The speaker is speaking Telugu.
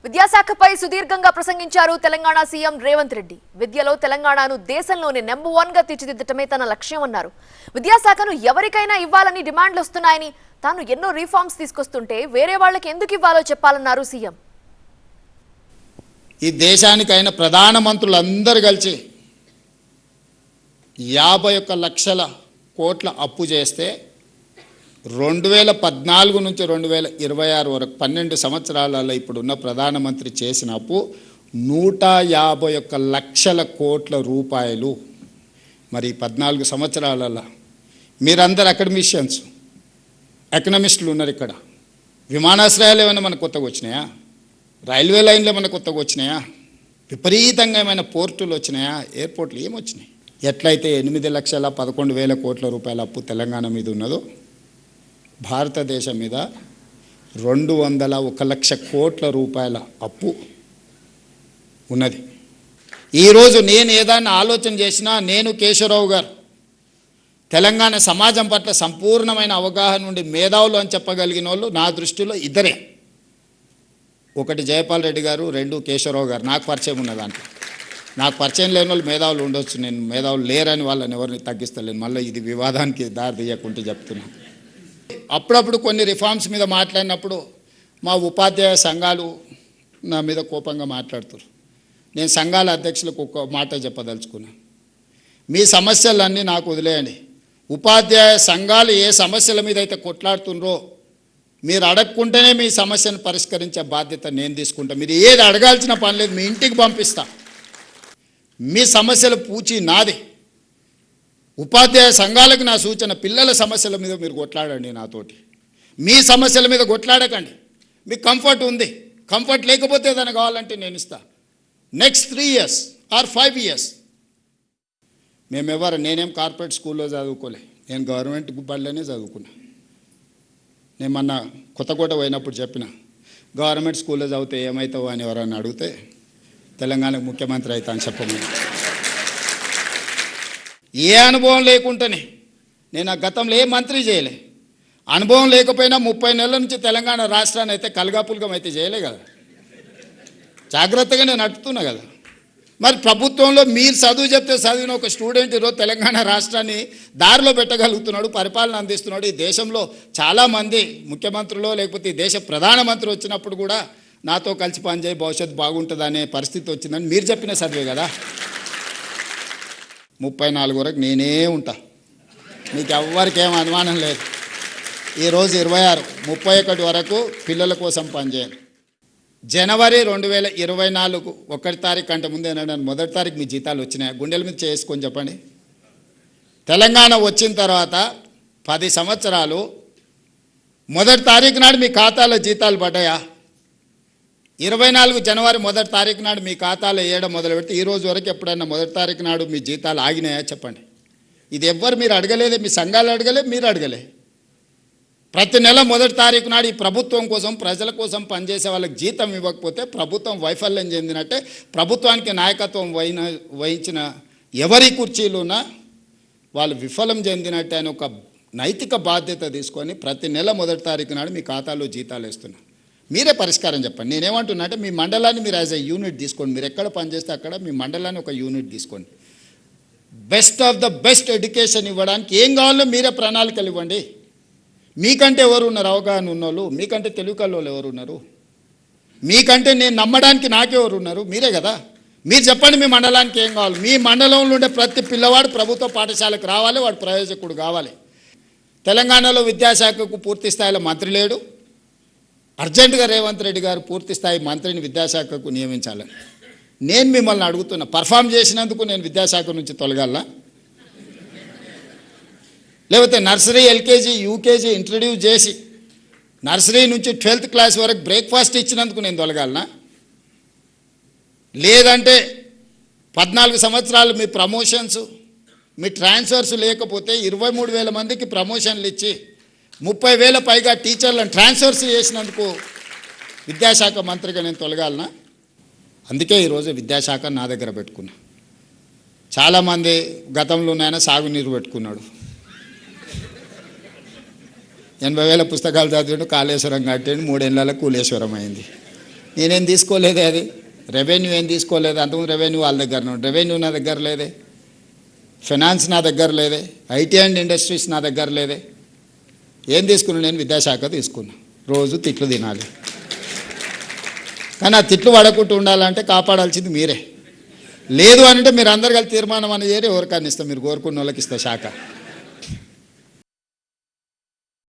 విద్యాశాఖపై సుదీర్ఘంగా ప్రసంగించారు తెలంగాణ సీఎం రేవంత్ రెడ్డి. విద్యలో తెలంగాణను దేశంలోనే నెంబర్ 1 గా తీర్చిదిద్దటమే తన లక్ష్యమన్నారు. విద్యాశాఖను ఎవరికైనా ఇవ్వాలని డిమాండ్లు వస్తున్నాయని, తాను ఎన్నో రిఫార్మ్స్ తీసుకొస్తుంటే వేరే వాళ్ళకి ఎందుకు ఇవ్వాలో చెప్పాలన్నారు సీఎం. ఈ దేశానికైన ప్రధానమంత్రులందరూ కలిసి 51 లక్షల కోట్ల అప్పు చేస్తే 2014 నుంచి 2026 వరకు 12 సంవత్సరాలలో ఇప్పుడున్న ప్రధానమంత్రి చేసిన అప్పు 151 లక్షల కోట్ల రూపాయలు. మరి 14 సంవత్సరాలలో మీరందరు అకాడమిషియన్స్, ఎకనామిస్టులు ఉన్నారు. ఇక్కడ విమానాశ్రయాలు ఏమైనా మనకు కొత్తగా వచ్చినాయా? రైల్వే లైన్లు ఏమైనా కొత్తగా వచ్చినాయా? విపరీతంగా ఏమైనా పోర్టులు వచ్చినాయా? ఎయిర్పోర్ట్లు ఏమొచ్చినాయి? ఎట్లయితే 8,11,000 కోట్ల రూపాయల అప్పు తెలంగాణ మీద ఉన్నదో, భారతదేశం మీద 201 లక్ష కోట్ల రూపాయల అప్పు ఉన్నది. ఈరోజు నేను ఏదైనా ఆలోచన చేసినా, నేను కేశవరావు గారు తెలంగాణ సమాజం పట్ల సంపూర్ణమైన అవగాహన నుండి మేధావులు అని చెప్పగలిగిన వాళ్ళు నా దృష్టిలో ఇద్దరే. ఒకటి జయపాల్ రెడ్డి గారు, 2 కేశవరావు గారు. నాకు పరిచయం ఉన్నదాంట్లో. నాకు పరిచయం లేని వాళ్ళు మేధావులు ఉండొచ్చు, నేను మేధావులు లేరని వాళ్ళని ఎవరిని తగ్గిస్తలేను. మళ్ళీ ఇది వివాదానికి దారి తీయకుంటే చెప్తున్నాను. అప్పుడప్పుడు కొన్ని రిఫార్మ్స్ మీద మాట్లాడినప్పుడు మా ఉపాధ్యాయ సంఘాలు నా మీద కోపంగా మాట్లాడుతారు. నేను సంఘాల అధ్యక్షులకు ఒక మాట చెప్పదలుచుకున్నాను. మీ సమస్యలన్నీ నాకు వదిలేయండి. ఉపాధ్యాయ సంఘాలు ఏ సమస్యల మీద అయితే కొట్లాడుతుండ్రో మీరు అడగకుంటేనే మీ సమస్యను పరిష్కరించే బాధ్యత నేను తీసుకుంటా. మీరు ఏది అడగాల్సిన పని లేదు, మీ ఇంటికి పంపిస్తా. మీ సమస్యల పూచి నాది. ఉపాధ్యాయ సంఘాలకు నా సూచన, పిల్లల సమస్యల మీద మీరు కొట్లాడండి నాతోటి. మీ సమస్యల మీద కొట్లాడకండి. మీకు కంఫర్ట్ ఉంది, కంఫర్ట్ లేకపోతే ఏదైనా కావాలంటే నేను ఇస్తా. నెక్స్ట్ 3 years ఆర్ 5 years నేనేం కార్పొరేట్ స్కూల్లో చదువుకోలే, నేను గవర్నమెంట్ బడిలోనే చదువుకున్నా. నేను మొన్న కొత్తకోట పోయినప్పుడు చెప్పిన, గవర్నమెంట్ స్కూల్లో చదివితే ఏమవుతావు అని ఎవరన్నా అడిగితే తెలంగాణకు ముఖ్యమంత్రి అవుతా అని చెప్పమని. ఏ అనుభవం లేకుండానే నేను ఆ గతంలో ఏ మంత్రి చేయలే. అనుభవం లేకపోయినా 30 నెలల నుంచి తెలంగాణ రాష్ట్రాన్ని అయితే కలగాపులగం అయితే చేయలే కదా, జాగ్రత్తగా నేను నడుపుతున్నా కదా. మరి ప్రభుత్వంలో మీరు చదువు చెప్తే చదివిన ఒక స్టూడెంట్ ఈరోజు తెలంగాణ రాష్ట్రాన్ని దారిలో పెట్టగలుగుతున్నాడు, పరిపాలన అందిస్తున్నాడు. ఈ దేశంలో చాలామంది ముఖ్యమంత్రులు లేకపోతే ఈ దేశ ప్రధానమంత్రి వచ్చినప్పుడు కూడా నాతో కలిసి పనిచేయి, భవిష్యత్తు బాగుంటుంది అనే పరిస్థితి వచ్చిందని మీరు చెప్పిన చదివే కదా. 34 వరకు నేనే ఉంటా, మీకు ఎవ్వరికి ఏం అనుమానం లేదు. ఈరోజు 26, 31 వరకు పిల్లల కోసం పనిచేయాలి. జనవరి 2024 1 తారీఖు కంటే ముందే నన్ను 1 తారీఖు మీ జీతాలు వచ్చినాయి. గుండెల మీద చేసుకొని చెప్పండి. తెలంగాణ వచ్చిన తర్వాత 10 సంవత్సరాలు 1 తారీఖు నాడు మీ ఖాతాలో జీతాలు పడ్డాయా? 24 జనవరి 1 తారీఖు నాడు మీ ఖాతాలో వేయడం మొదలుపెట్టి ఈ రోజు వరకు ఎప్పుడైనా 1 తారీఖు నాడు మీ జీతాలు ఆగినాయా చెప్పండి. ఇది ఎవ్వరు మీరు అడగలేదే, మీ సంఘాలు అడగలే, మీరు అడగలే. ప్రతి నెల 1 తారీఖు నాడు ఈ ప్రభుత్వం కోసం, ప్రజల కోసం పనిచేసే వాళ్ళకి జీతం ఇవ్వకపోతే ప్రభుత్వం వైఫల్యం చెందినట్టే. ప్రభుత్వానికి నాయకత్వం వహించిన ఎవరి కుర్చీలున్నా వాళ్ళు విఫలం చెందినట్టే అని ఒక నైతిక బాధ్యత తీసుకొని ప్రతి నెల 1 తారీఖు నాడు మీ ఖాతాలో జీతాలు వేస్తున్నా. మీరే పరిష్కారం చెప్పండి. నేనేమంటున్నా అంటే మీ మండలాన్ని మీరు యాజ్ ఎ యూనిట్ తీసుకోండి. మీరు ఎక్కడ పనిచేస్తే అక్కడ మీ మండలాన్ని ఒక యూనిట్ తీసుకోండి. Best of the best education ఇవ్వడానికి ఏం కావాలో మీరే ప్రణాళికలు ఇవ్వండి. మీకంటే ఎవరు ఉన్నారు అవగాహన ఉన్నోళ్ళు? మీకంటే తెలివికల్లోళ్ళు ఎవరు ఉన్నారు? మీకంటే నేను నమ్మడానికి నాకెవరు ఉన్నారు? మీరే కదా. మీరు చెప్పండి మీ మండలానికి ఏం కావాలి. మీ మండలంలో ఉండే ప్రతి పిల్లవాడు ప్రభుత్వ పాఠశాలకు రావాలి, వాడు ప్రయోజకుడు కావాలి. తెలంగాణలో విద్యాశాఖకు పూర్తి స్థాయిలో మంత్రి లేడు. అర్జెంటుగా రేవంత్ రెడ్డి గారు పూర్తి స్థాయి మంత్రిని విద్యాశాఖకు నియమించాలని నేను మిమ్మల్ని అడుగుతున్నా. పర్ఫామ్ చేసినందుకు నేను విద్యాశాఖ నుంచి తొలగాలా? లేకపోతే నర్సరీ, ఎల్కేజీ, యూకేజీ ఇంట్రడ్యూస్ చేసి నర్సరీ నుంచి 12th క్లాస్ వరకు బ్రేక్ఫాస్ట్ ఇచ్చినందుకు నేను తొలగాలనా? లేదంటే 14 సంవత్సరాలు మీ ప్రమోషన్స్, మీ ట్రాన్స్ఫర్స్ లేకపోతే 23,000 మందికి ప్రమోషన్లు ఇచ్చి 30,000 పైగా టీచర్లను ట్రాన్స్ఫర్స్ చేసినందుకు విద్యాశాఖ మంత్రిగా నేను తొలగాలనా? అందుకే ఈరోజు విద్యాశాఖ నా దగ్గర పెట్టుకున్నా. చాలామంది గతంలో నాయన సాగునీరు పెట్టుకున్నాడు, 80,000 పుస్తకాలు చదివాడు, కాళేశ్వరం కట్టాడు, 3 ఏళ్ళ కూలేశ్వరం అయింది. నేనేం తీసుకోలేదే, అది రెవెన్యూ ఏం తీసుకోలేదు. అంతకుముందు రెవెన్యూ వాళ్ళ దగ్గర, రెవెన్యూ నా దగ్గర లేదే, ఫైనాన్స్ నా దగ్గర లేదే, ఐటీ అండ్ ఇండస్ట్రీస్ నా దగ్గర లేదే. ఏం తీసుకున్నా? నేను విద్యాశాఖ తీసుకున్నా. రోజు తిట్లు తినాలి, కానీ ఆ తిట్లు పడకుండా ఉండాలంటే కాపాడాల్సింది మీరే. లేదు అంటే మీరు అందరు కలిసి తీర్మానం అనేది ఎవరికన్నా ఇస్తాం, మీరు కోరుకున్న వాళ్ళకి ఇస్తా శాఖ.